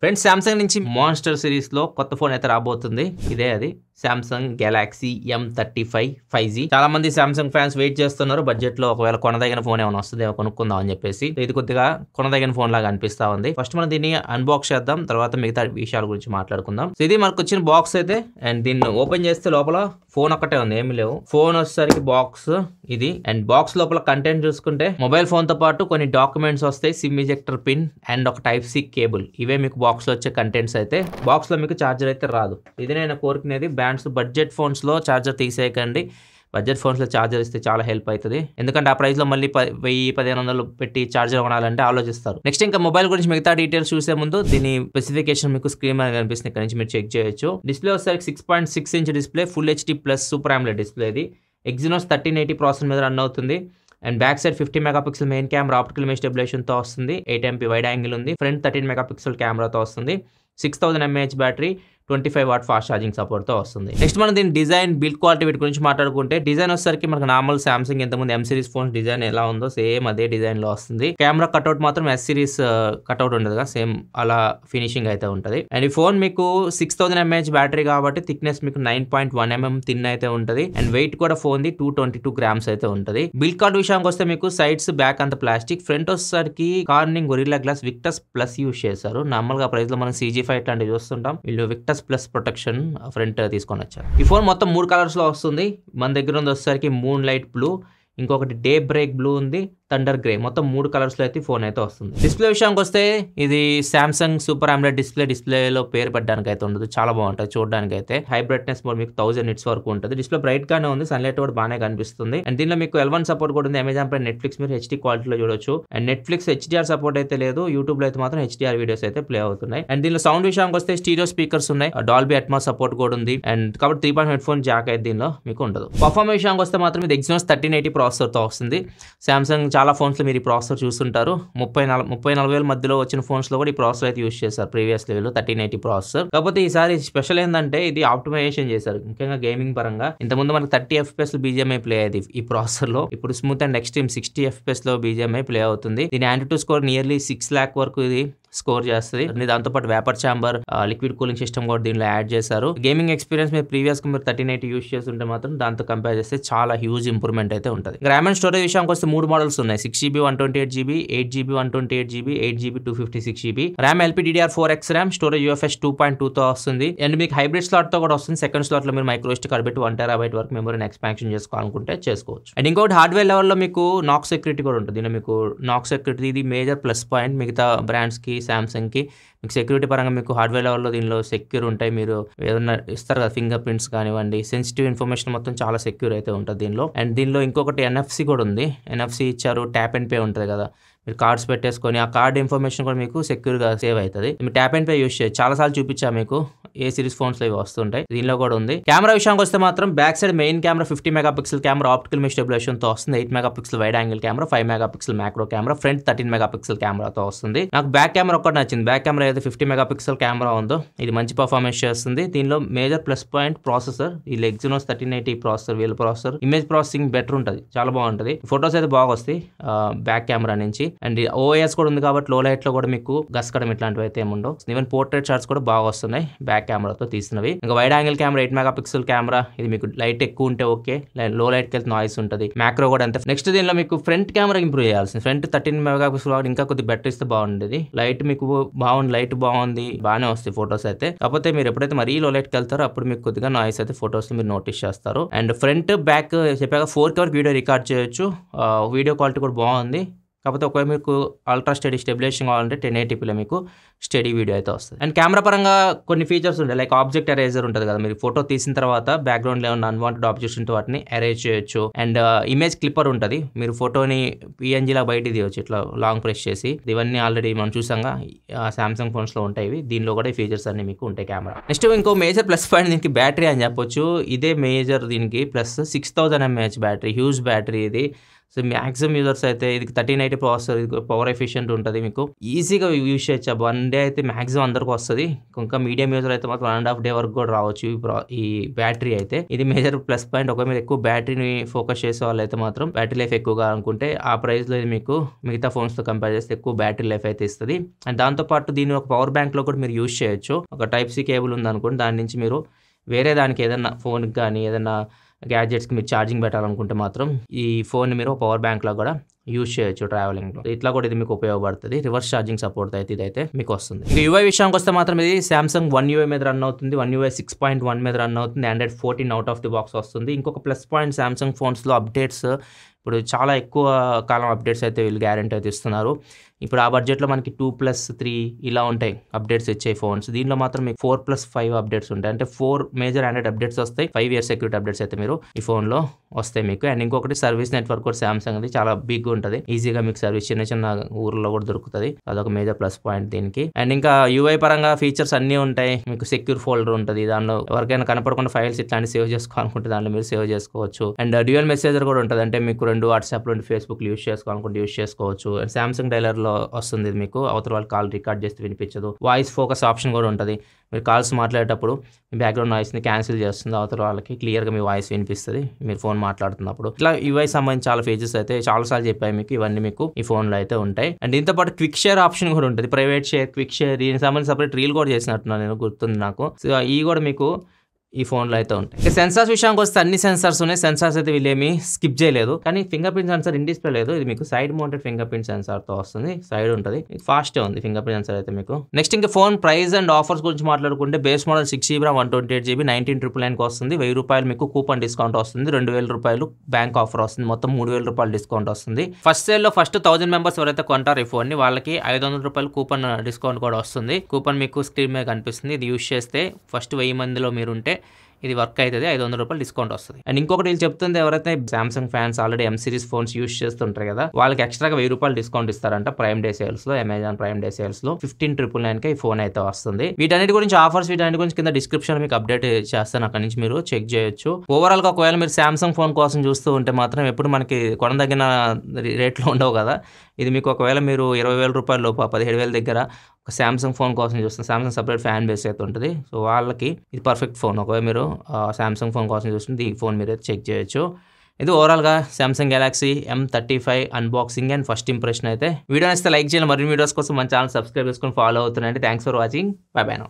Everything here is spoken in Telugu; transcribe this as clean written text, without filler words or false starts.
ఫ్రెండ్స్ సామ్సంగ్ నుంచి మాన్స్టర్ సిరీస్ లో కొత్త ఫోన్ అయితే రాబోతుంది. ఇదే అది సామ్సంగ్ గెలాక్సీ M35 5G. చాలా మంది సామ్సంగ్ ఫ్యాన్స్ వెయిట్ చేస్తున్నారు బడ్జెట్ లో ఒకవేళ కొనదగిన ఫోన్ ఏమైనా వస్తుంది కొనుక్కుందాం అని చెప్పేసి. ఇది కొద్దిగా కొనదగిన ఫోన్ లాగా అనిపిస్తా ఉంది. ఫస్ట్ మనం దీన్ని అన్బాక్స్ చేద్దాం, తర్వాత మిగతా విషయాల గురించి మాట్లాడుకుందాం. సో ఇది మనకు వచ్చిన బాక్స్ అయితే, అండ్ దీన్ని ఓపెన్ చేస్తే లోపల ఫోన్ ఒక్కటే ఉంది, ఏమి లేవు. ఫోన్ వచ్చేసరికి బాక్స్ ఇది, అండ్ బాక్స్ లోపల కంటెంట్ చూసుకుంటే మొబైల్ ఫోన్ తో పాటు కొన్ని డాక్యుమెంట్స్ వస్తాయి, సిమ్ ఇజెక్టర్ పిన్ అండ్ ఒక టైప్ సి కేబుల్. ఇవే మీకు బాక్స్ లో వచ్చే కంటెంట్స్ అయితే. బాక్స్ లో మీకు చార్జర్ అయితే రాదు. ఇది నేను కోరుకునేది, బ్రాండ్స్ బడ్జెట్ ఫోన్స్ లో చార్జర్ తీసేయకండి. బడ్జెట్ ఫోన్స్ లో చార్జర్ ఇస్తే చాలా హెల్ప్ అవుతుంది, ఎందుకంటే ఆ ప్రైస్ లో మళ్ళీ 1000-1500 పెట్టి చార్జర్ కొనాలంటే ఆలోచిస్తారు. నెక్స్ట్ ఇంకా మొబైల్ గురించి మిగతా డీటెయిల్స్ చూసే ముందు దీని స్పెసిఫికేషన్ మీకు స్క్రీన్ మీద కనిపిస్తుంది, ఇక్కడ నుంచి మీరు చెక్ చేయొచ్చు. డిస్ప్లే వచ్చేసరికి 6.6 inch display, full HD plus super AMOLED display. ఇది Exynos 1380 ప్రాసెసర్ మీద రన్ అవుతుంది. And back side 50 megapixel main camera optical image stabilization తో వస్తుంది. 8 MP వైడ్ యాంగిల్ ఉంది. ఫ్రంట్ 13 మెగాపిక్సెల్ కెమెరాతో వస్తుంది. 6000 mAh battery, 25 watt fast charging support తో వస్తుంది. నెక్స్ట్ మనం దీని డిజైన్, బిల్డ్ క్వాలిటీ వీటి గురించి మాట్లాడుకుంటే, డిజైన్ వచ్చేసరికి మనకు నార్మల్ సామ్సంగ్ ఇంతకుముందు M సిరీస్ ఫోన్స్ డిజైన్ ఎలా ఉందో సేమ్ అదే డిజైన్ లో వస్తుంది. కెమెరా కట్అవుట్ మాత్రం S సిరీస్ కట్అవుట్ ఉండదు కదా, సేమ్ అలా ఫినిషింగ్ అయితే ఉంటుంది. అండ్ ఈ ఫోన్ మీకు 6000 mAh బ్యాటరీ కాబట్టి థిక్నెస్ మీకు 9.1 mm థిన్ అయితే ఉంటుంది. అండ్ వెయిట్ కూడా ఫోన్ ది 222 గ్రామ్స్ అయితే ఉంటుంది. బిల్డ్ క్వాలిటీ విషయానికి వస్తే మీకు సైడ్స్ బ్యాక్ అంత ప్లాస్టిక్, ఫ్రంట్ వచ్చేసరికి Corning Gorilla Glass Victus plus use చేశారు. నార్మల్ గా ప్రైస్ లో మనం CG5 ఇట్లాంటివి చూస్తుంటాం, వీళ్ళు విక్టస్ ప్లస్ ప్రొటెక్షన్ ఫ్రంట్ తీసుకొని వచ్చారు. ఈ ఫోన్ మొత్తం 3 కలర్స్ లో వస్తుంది. మన దగ్గర ఉంది వచ్చేసరికి మూన్ లైట్ బ్లూ, ఇంకొకటి డే బ్రేక్ బ్లూ ఉంది, థండర్ గ్రే. మొత్తం 3 కలర్స్ లో అయితే ఫోన్ అయితే వస్తుంది. డిస్ప్లే విషయానికి వస్తే ఇది సామ్సంగ్ సూపర్ AMOLED డిస్ప్లేలో పేరు పెట్టడానికి అయితే ఉండదు, చాలా బాగుంటుంది చూడడానికి అయితే. హై బ్రైట్నెస్ మోడ్ మీకు 1000 నిట్స్ వరకు ఉంటుంది. డిస్ప్లే బ్రైట్ గానే ఉంది, సన్లైట్ కూడా బాగానే కనిపిస్తుంది. అండ్ దీనిలో మీకు L1 సపోర్ట్ కూడా ఉంది. అమెజాన్ పై నెట్ఫ్లిక్స్ మీరు HD క్వాలిటీలో చూడొచ్చు. అండ్ నెట్ఫ్లిక్స్ HDR సపోర్ట్ అయితే లేదు, యూట్యూబ్ లో అయితే మాత్రం HDR వీడియోస్ అయితే ప్లే అవుతున్నాయి. అండ్ దీనిలో సౌండ్ విషయానికి వస్తే స్టీరియో స్పీకర్స్ ఉన్నాయి, డాల్బీ అట్మాస్ సపోర్ట్ కూడా ఉంది. అండ్ కాబట్టి 3.5 హెడ్ ఫోన్ జాక్ అయితే దీనిలో మీకు ఉండదు. పర్ఫార్మెన్స్ విషయానికి వస్తే మాత్రం ఇది Exynos 1380 ప్రాసెసర్ తో వస్తుంది. సామ్సంగ్ చాలా ఫోన్స్ లో మీరు ఈ ప్రాసెసర్ చూస్తుంటారు. 30-40 వేల మధ్యలో వచ్చిన ఫోన్స్ లో కూడా ఈ ప్రాసెసర్ అయితే యూస్ చేశారు ప్రీవియస్ లెవెల్ 1380 ప్రాసెసర్. కాకపోతే ఈసారి స్పెషల్ ఏంటంటే ఇది ఆప్టిమైజేషన్ చేశారు, ముఖ్యంగా గేమింగ్ పరంగా. ఇంతకుముందు మనకి 30 FPS లో BGMI ప్లే అయ్యేది ఈ ప్రాసెసర్ లో, ఇప్పుడు స్మూత్ అండ్ ఎక్స్ట్రీమ్ 60 FPS లో BGMI ప్లే అవుతుంది. దీని ANTUTU స్కోర్ నియర్లీ 6 lakh వరకు ఇది స్కోర్ చేస్తుంది. దాంతోపాటు vapour chamber, liquid cooling system కూడా దీనిలో యాడ్ చేశారు. గేమింగ్ ఎక్స్పీరియన్స్ మీరు ప్రీవియస్ గా మీరు 1380 యూస్ చేస్తుంటే మాత్రం దాంతో కంపేర్ చేస్తే చాలా హ్యూజ్ ఇంప్రూవ్మెంట్ అయితే ఉంటుంది. ర్యామ్ అండ్ స్టోరేజ్ విషయానికి వస్తే 3 మోడల్స్ ఉన్నాయి, 6GB 128GB, 8GB 128GB, 8GB 256GB. RAM LPDDR4X RAM, storage UFS 2.2 తో వస్తుంది. అండ్ మీకు హైబ్రిడ్ స్లాట్ తో కూడా వస్తుంది. సెకండ్ స్లాట్ లో మీరు మైక్రో SD కార్డ్ పెట్టి 1 TB వరకు మెమరీని ఎక్స్పాన్షన్ చేసుకోవాలనుకుంటే చేసుకోవచ్చు. అండ్ ఇంకోటి హార్డ్వేర్ లెవెల్లో మీకు నాక్ సెక్యూరిటీ కూడా ఉంటుంది. దీనిలో మీకు నాక్ సెక్యూరిటీ ఇది మేజర్ ప్లస్ పాయింట్. మిగతా బ్రాండ్స్ కి సామ్సంగ్ కి మీకు సెక్యూరిటీ పరంగా మీకు హార్డ్వేర్ లెవెల్లో దీనిలో సెక్యూర్ ఉంటాయి. మీరు ఏదైనా ఇస్తారు కదా, ఫింగర్ ప్రింట్స్ కానివ్వండి, సెన్సిటివ్ ఇన్ఫర్మేషన్ మొత్తం చాలా సెక్యూర్ అయితే ఉంటుంది దీనిలో. అండ్ దీనిలో ఇంకొకటి NFC కూడా ఉంది. NFC ఇచ్చారు, ట్యాప్ అండ్ పే ఉంటుంది కదా, మీరు కార్డ్స్ పెట్టేసుకొని ఆ కార్డ్ ఇన్ఫర్మేషన్ కూడా మీకు సెక్యూర్ గా సేవ్ అవుతుంది. మీరు ట్యాప్ అండ్ పే యూస్ చేయొచ్చు. చాలా సార్లు చూపించా మీకు, ఏ సిరీస్ ఫోన్స్ లో ఇవి వస్తుంటాయి, దీనిలో కూడా ఉంది. కెమెరా విషయానికి వస్తే మాత్రం back side main camera 50 megapixel camera optical image stabilization తో వస్తుంది. 8 megapixel wide angle camera, 5 megapixel macro camera, front 13 megapixel కెమెరాతో వస్తుంది. నాకు బ్యాక్ కెమెరా ఒకటి నచ్చింది. బ్యాక్ కెమెరా అయితే 50 మెగాపిక్సెల్ కెమెరా ఉందో ఇది మంచి పర్ఫార్మెన్స్ చేస్తుంది. దీనిలో మేజర్ ప్లస్ పాయింట్ ప్రాసెసర్, ఈ Exynos 1380 ప్రాసెసర్, వీళ్ళ ప్రాసెసర్ ఇమేజ్ ప్రాసెసింగ్ బెటర్ ఉంటుంది, చాలా బాగుంటుంది. ఫొటోస్ అయితే బాగా వస్తాయి బ్యాక్ కెమెరా నుంచి. అండ్ OIS కూడా ఉంది కాబట్టి లో లైట్ లో కూడా మీకు గస్కడం ఇట్లాంటివి అయితే ఏముండవు. ఈవెన్ పోర్ట్రేట్ షాట్స్ కూడా బాగా వస్తున్నాయి బ్యాక్ కెమెరాతో తీసినవి. ఇంకా wide angle camera 8 megapixel camera, ఇది మీకు లైట్ ఎక్కువ ఉంటే ఓకే, లో లైట్ కి వెళ్తే నాయిస్ ఉంటుంది. మ్యాక్రో కూడా అంతే. నెక్స్ట్ దీనిలో మీకు ఫ్రంట్ కెమెరా ఇంప్రూవ్ చేయాల్సింది. ఫ్రంట్ 13 మెగాపిక్సెల్ ఇంకా కొద్ది బెటర్ ఇస్తే బాగుండేది. లైట్ మీకు బాగుంది, లైట్ బాగుంది, బాగానే వస్తాయి ఫొటోస్ అయితే. కాకపోతే మీరు ఎప్పుడైతే మరీ లో లైట్ కి వెళ్తారో అప్పుడు మీకు కొద్దిగా నాయిస్ అయితే ఫొటోస్ మీరు నోటీస్ చేస్తారు. అండ్ ఫ్రంట్ బ్యాక్ చెప్పాక 4K వరకు వీడియో రికార్డ్ చేయొచ్చు. వీడియో క్వాలిటీ కూడా బాగుంది. కాకపోతే ఒకవేళ మీకు అల్ట్రా స్టడీ స్టెబిలైజేషన్ కావాలంటే 1080pలో మీకు స్టడీ వీడియో అయితే వస్తుంది. అండ్ కెమెరా పరంగా కొన్ని ఫీచర్స్ ఉంటాయి, లైక్ ఆబ్జెక్ట్ ఎరేజర్ ఉంటుంది కదా, మీరు ఫోటో తీసిన తర్వాత బ్యాక్గ్రౌండ్ లో ఏమైనా అన్వాంటెడ్ ఆబ్జెక్ట్స్ ఉంటే వాటిని ఎరేజ్ చేయొచ్చు. అండ్ ఇమేజ్ క్లిప్పర్ ఉంటుంది, మీరు ఫోటోని PNG లా బయట తీయవచ్చు ఇట్లా లాంగ్ ప్రెస్ చేసి. ఇవన్నీ ఆల్రెడీ మనం చూసాంగా సామ్సంగ్ ఫోన్స్ లో ఉంటాయి. దీనిలో కూడా ఈ ఫీచర్స్ అన్ని మీకు ఉంటాయి కెమెరా. నెక్స్ట్ ఇంకో మేజర్ ప్లస్ పాయింట్ దీనికి బ్యాటరీ అని చెప్పొచ్చు. ఇదే మేజర్ దీనికి plus. 6000 mAh battery, huge battery ఇది. సో మ్యాక్సిమం యూజర్స్ అయితే ఇది 1380 ప్రాసెసర్, ఇది పవర్ ఎఫిషియెంట్ ఉంటుంది, మీకు ఈజీగా యూజ్ చేయొచ్చు. 1 డే అయితే మ్యాక్సిమం అందరికి వస్తుంది. ఇంకా మీడియం యూజర్ అయితే మాత్రం 1.5 డే వరకు కూడా రావచ్చు. ఈ బ్యాటరీ అయితే ఇది మేజర్ ప్లస్ పాయింట్. ఒకవేళ మీరు ఎక్కువ బ్యాటరీని ఫోకస్ చేసే వాళ్ళు అయితే మాత్రం బ్యాటరీ లైఫ్ ఎక్కువగా అనుకుంటే ఆ ప్రైస్లో ఇది మీకు మిగతా ఫోన్స్తో కంపేర్ చేస్తే ఎక్కువ బ్యాటరీ లైఫ్ అయితే ఇస్తుంది. అండ్ దాంతోపాటు దీన్ని ఒక పవర్ బ్యాంక్లో కూడా మీరు యూజ్ చేయొచ్చు. ఒక టైప్ సి కేబుల్ ఉందనుకోండి, దాని నుంచి మీరు వేరే దానికి ఏదైనా ఫోన్కి కానీ ఏదైనా గ్యాడ్జెట్స్కి మీరు ఛార్జింగ్ పెట్టాలనుకుంటే మాత్రం ఈ ఫోన్ మీరు పవర్ బ్యాంక్లో కూడా యూజ్ చేయొచ్చు ట్రావెలింగ్లో. ఇట్లా కూడా ఇది మీకు ఉపయోగపడుతుంది. రివర్స్ ఛార్జింగ్ సపోర్ట్ అయితే ఇదైతే మీకు వస్తుంది. ఇక యూఐ విషయానికి వస్తే మాత్రం ఇది సామ్సంగ్ One UI మీద రన్ అవుతుంది. One UI 6.1 మీద రన్ అవుతుంది. Android 14 out of the box వస్తుంది. ఇంకొక ప్లస్ పాయింట్ సామ్సంగ్ ఫోన్స్లో అప్డేట్స్ ఇప్పుడు చాలా ఎక్కువ కాలం అప్డేట్స్ అయితే వీళ్ళు గ్యారెంటీ అయితే ఇస్తున్నారు. ఇప్పుడు ఆ బడ్జెట్లో మనకి 2+3 ఇలా ఉంటాయి అప్డేట్స్ ఇచ్చే ఫోన్స్. దీనిలో మాత్రం మీకు 4+5 అప్డేట్స్ ఉంటాయి. అంటే 4 మేజర్ ఆండ్రాయిడ్ అప్డేట్స్ వస్తాయి. 5 ఇయర్స్ సెక్యూరిటీ అప్డేట్స్ అయితే మీరు ఈ ఫోన్లో వస్తాయి మీకు. అండ్ ఇంకొకటి సర్వీస్ నెట్వర్క్ కూడా సామ్సంగ్ అది చాలా బిగ్ ఉంటుంది. ఈజీగా మీకు సర్వీస్ చిన్న చిన్న ఊర్లో కూడా దొరుకుతుంది. అదొక మేజర్ ప్లస్ పాయింట్ దీనికి. అండ్ ఇంకా యూఐ పరంగా ఫీచర్స్ అన్నీ ఉంటాయి. మీకు సెక్యూర్ ఫోల్డర్ ఉంటుంది. దానిలో ఎవరికైనా కనపడకుండా ఫైల్స్ ఇట్లాంటి సేవ్ చేసుకోవాలనుకుంటే దాంట్లో మీరు సేవ్ చేసుకోవచ్చు. అండ్ డ్యూయల్ మెసేజర్ కూడా ఉంటుంది. అంటే మీకు 2 వాట్సాప్ 2 ఫేస్బుక్ యూజ్ చేసుకోవాలనుకుంటే యూజ్ చేసుకోవచ్చు. అండ్ సామ్సంగ్ డైలర్లో వస్తుంది ఇది మీకు. అవతల వాళ్ళు కాల్ రికార్డ్ చేస్తే వినిపించదు. వాయిస్ ఫోకస్ ఆప్షన్ కూడా ఉంటుంది. మీరు కాల్స్ మాట్లాడేటప్పుడు మీ బ్యాక్గ్రౌండ్ నాయిస్ని క్యాన్సిల్ చేస్తుంది. అవతల వాళ్ళకి క్లియర్గా మీ వాయిస్ వినిపిస్తుంది మీరు ఫోన్ మాట్లాడుతున్నప్పుడు. ఇట్లా యూఐ సంబంధించి చాలా ఫీచర్స్ అయితే చాలాసార్లు చెప్పాయి మీకు. ఇవన్నీ మీకు ఈ ఫోన్లో అయితే ఉంటాయి. అండ్ దీంతో పాటు క్విక్ షేర్ ఆప్షన్ కూడా ఉంటుంది. ప్రైవేట్ షేర్, క్విక్ షేర్, దీనికి సంబంధించి సపరేట్ రీల్ కూడా చేసినట్టున్నాను నేను, గుర్తుంది నాకు. సో ఇవి కూడా మీకు ఈ ఫోన్లో అయితే ఉంటాయి. ఇక సెన్సార్స్ విషయానికి వస్తే అన్ని సెన్సార్స్ ఉన్నాయి. సెన్సార్స్ అయితే వీళ్ళేమి స్కిప్ చేయలేదు. కానీ finger print censor in display లేదు. ఇది మీకు సైడ్ మౌంటెడ్ ఫింగర్ ప్రింట్ సెన్సార్తో వస్తుంది. సైడ్ ఉంటుంది, ఫాస్ట్ ఉంది ఫింగర్ ప్రింట్ సెన్సార్ అయితే మీకు. నెక్స్ట్ ఇంకా ఫోన్ ప్రైస్ అండ్ ఆఫర్స్ గురించి మాట్లాడుకుంటే base model 6GB RAM 128GB 19,999 వస్తుంది. ₹1000 మీకు కూపన్ డిస్కౌంట్ వస్తుంది. ₹2,000 బ్యాంక్ ఆఫర్ వస్తుంది. మొత్తం ₹3,000 డిస్కౌంట్ వస్తుంది. ఫస్ట్ సేల్లో ఫస్ట్ 1000 మెంబర్స్ ఎవరైతే కొంటారు ఈ ఫోన్ ని వాళ్ళకి ₹500 కూపన్ డిస్కౌంట్ కూడా వస్తుంది. కూపన్ మీకు స్క్రీన్ మీద కనిపిస్తుంది. ఇది యూజ్ చేస్తే ఫస్ట్ 1000 మందిలో మీరు ఉంటే ఇది వర్క్ అవుతుంది. ₹500 డిస్కౌంట్ వస్తుంది. అండ్ ఇంకొకటి వీళ్ళు చెప్తుంది, ఎవరైతే Samsung fans already M series phones use చేస్తుంటారు కదా, వాళ్ళకి ఎక్స్ట్రాగా ₹1000 డిస్కౌంట్ ఇస్తారంట ప్రైమ్ డే సేల్స్ లో. అమెజాన్ ప్రైమ్ డే సేల్స్ లో 15,999 ఈ ఫోన్ అయితే వస్తుంది. వీటన్నిటి గురించి ఆఫర్స్, వీటన్నిటి గురించి కింద డిస్క్రిప్షన్ మీకు అప్డేట్ చేస్తాను. అక్కడ నుంచి మీరు చెక్ చేయొచ్చు. ఓవరాల్ గా ఒకవేళ మీరు సామ్సంగ్ ఫోన్ కోసం చూస్తూ ఉంటే మాత్రం ఎప్పుడు మనకి కొనదగిన రేట్లో ఉండవు కదా. ఇది మీకు ఒకవేళ మీరు ₹20,000 లోపు 17,000 దగ్గర ఒక సామ్సంగ్ ఫోన్ కోసం చూస్తే సామ్సంగ్ సపరేట్ ఫ్యాన్ బేస్ అయితే ఉంటుంది. సో వాళ్ళకి ఇది పర్ఫెక్ట్ ఫోన్. ఒకవేళ మీరు సామ్సంగ్ ఫోన్ కోసం చూస్తుంటే ఈ ఫోన్ మీరు చెక్ చేయొచ్చు. ఇది ఓవరాల్గా Samsung Galaxy M35 unboxing and first impression అయితే. వీడియో నచ్చితే లైక్ చేయాలి. మరిన్ని వీడియోస్ కోసం మన ఛానల్ సబ్స్క్రైబ్ చేసుకొని ఫాలో అవుతున్నాయండి. Thanks for watching. Bye bye now.